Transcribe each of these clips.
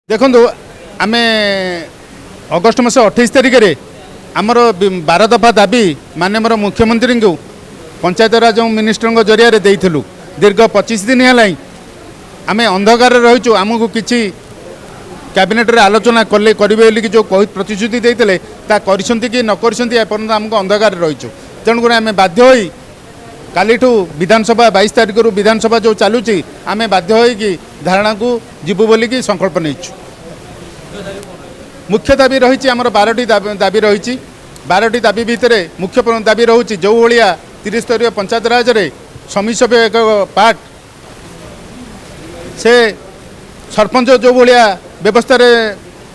देखो आम अगस्ट मास 28 तारिख में आमर 12 दफा दाबी माननीय मुख्यमंत्री को पंचायत राज मिनिस्टर जरिया देइथिलु। दीर्घ 25 दिन है आम अंधकार रहीचु। आमको किसी कैबिनेट रे आलोचना कले करेंगे जो प्रतिश्रुति देते करिसेंति कि न करिसेंति एपर्यंत आमको अंधकार रहीचु। तेणुक आम बाध्य होई कालीठू विधानसभा 22 तारिख रु विधानसभा जो चलुची आम बाध्य होई धारणा को जीवु बोलिकी संकल्प नहींचु। मुख्य दाबी रही आमर 12टी दाबी रही। 12टी दाबी भितर मुख्य दाबी रोचे जो भाया 30 स्तरीय पंचायत राज रे समिति सभ्य एक पार्ट से सरपंच जो भाया व्यवस्था रे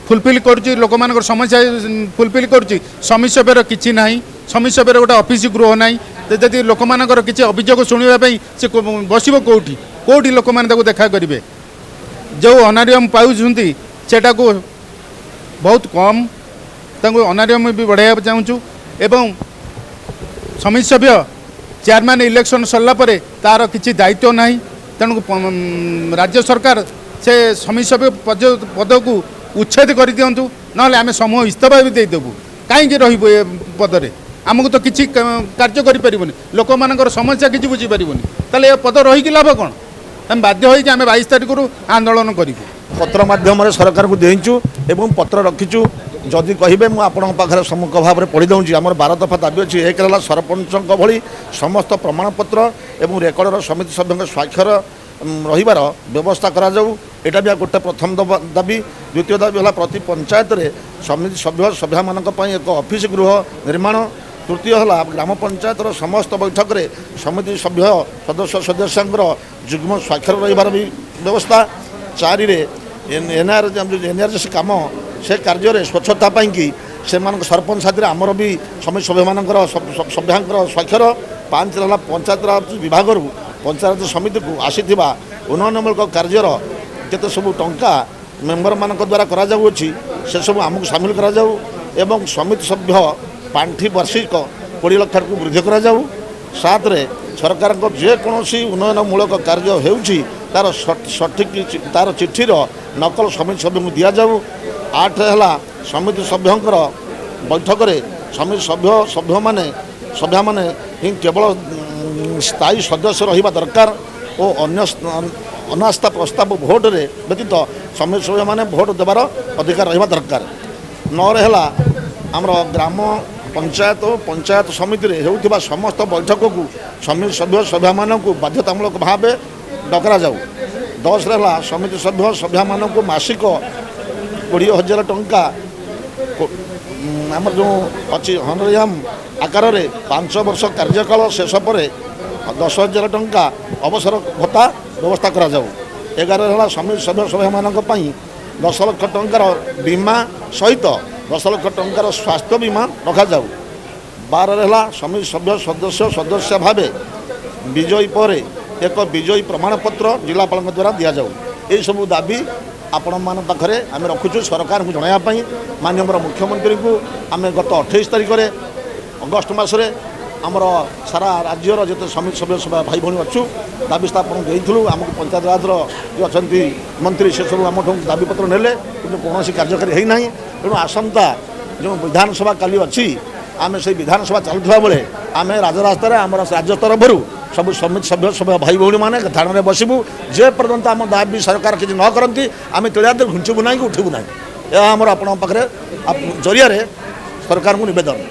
फुलफिल करुच्ची लोक मान समस्या फुलफिल करुच्ची। समिति सभ्यर किसी ना समिति सभ्यर गोटे ऑफिस गृह ना जदि लोक मानकर किसी अभियोग शुणापी से बसब कौटी कौटी लोक मैंने देखा करेंगे। जो अनारियम पाँच सेटा को बहुत कम अनारियम भी बढ़ाया चाहूँ। एवं समिति सभ्य चेयरमैन इलेक्शन सरला परे तार किसी दायित्व ना तेणु राज्य सरकार से समिति सभ्य पद को उच्छेद कर दिंतु ना आम समूह इस्तीफा भी देदेबू। कहीं रही पदरे आमको तो किसी कार्य करें लोक मान समस्या किसी बुझीपर ताले पद रहीकि लाभ कौन। आम बाध्य होगी आम 22 तारिख रु आंदोलन करूँ। पत्र माध्यम सरकार को देचु एवं पत्र रखीचु। जदि कहे मुझे पाखे सम्मुख भाव में पढ़ी दूँ। आम 12 दफा दाबी अच्छी एक सरपंच भली समस्त प्रमाणपत्र एवं रेकर्डर समिति सभ्य स्वाक्षर रहीबार व्यवस्था करा जाऊ। एटा भी गोटे प्रथम दाबी। द्वितीय दाबी है प्रति पंचायत रे समिति सभ्य सभ्या मानक पई एक ऑफिस गृह निर्माण। तृतीय है ग्राम पंचायत समस्त बैठक रे समिति सभ्य सदस्य सदस्यांकर जुग्म स्वाक्षर रहीबार भी व्यवस्था। 4 रे एनआरएस काम से कार्य स्वच्छता कि से सरपंच साथी आमर भी समिति सभ्य मानकर सभ्यांकर स्वाक्षर। 5 रहा पंचायत राज विभाग पंचायत समिति को आसीथिबा उन्नयनमूलक कार्यर केते सब टंका मेंबर मान द्वारा करा जाउछि से सब आमको सामिल करा जाऊ। एवं समिति सभ्य पांठी वार्षिक 20 लाख को वृद्धि करा जाऊ। 7 रे सरकार को जेकोसी उन्नयनमूलक कार्य होउछि तार सठिक तार चिठीर नकल समिति सभ्य को दिया जाऊ। 8 है समिति सभ्यंकर बैठक रे समिति सभ्य माने ही केवल स्थायी सदस्य रहिबा दरकार और अन्य अनास्था प्रस्ताव भोट रे व्यतीत समिति सभ्य माने भोट देवार अधिकार रहिबा दरकार। 9 है आमर ग्राम पंचायत समिति रे हेउथिबा समस्त बैठक को समिति सभ्य सभ्या मानक बाध्यतामूलक भाव डकरा जाऊ। 10 है समिति सभ्य सभ्या मानक मासिक 20,000 टंका आमर जो अच्छी हनरियाम आकार रे 5 वर्ष कार्यकाल शेष पर 10,000 टंका अवसर भत्ता व्यवस्था करा जाऊ। 11 है समिति सभ्य सभ्या मानक पई 10 लाख टंकार बीमा सहित 10 लाख टंकार स्वास्थ्य बीमा रखा जाऊ। 12 है समिति सभ्य सदस्य भावे विजयी पर एक विजयी प्रमाणपत्र जिलापाल द्वारा दि जाऊ। ये सब दाबी आपण मान पाखरे आम रखुचु सरकार को जनायापाई। माननीय मुख्यमंत्री को आम गत 28 तारिख में अगस्ट मसरे आमर सारा राज्यर जिते समिति सभ्य सभा भाई भाई अच्छु दाबी स्थापन देलु। आमको पंचायत राज जो अच्छा मंत्री से सब आम दाबीपत्र नेले कि कौन कार्यकारी होना। तेणु आसंता जो विधानसभा काली अच्छी आम से विधानसभा चलुवा बेले आम राजरास्तार आम राज्य तरफ सब समिति सभ्य सभ्य भाई भाई मैंने धारण में बसबू जे पर्यंत आम दाबी सरकार किसी न करती आम तेलिया घुंचबू ना कि उठबू ना। यह आमर आपण पाखे जरिया सरकार को निवेदन।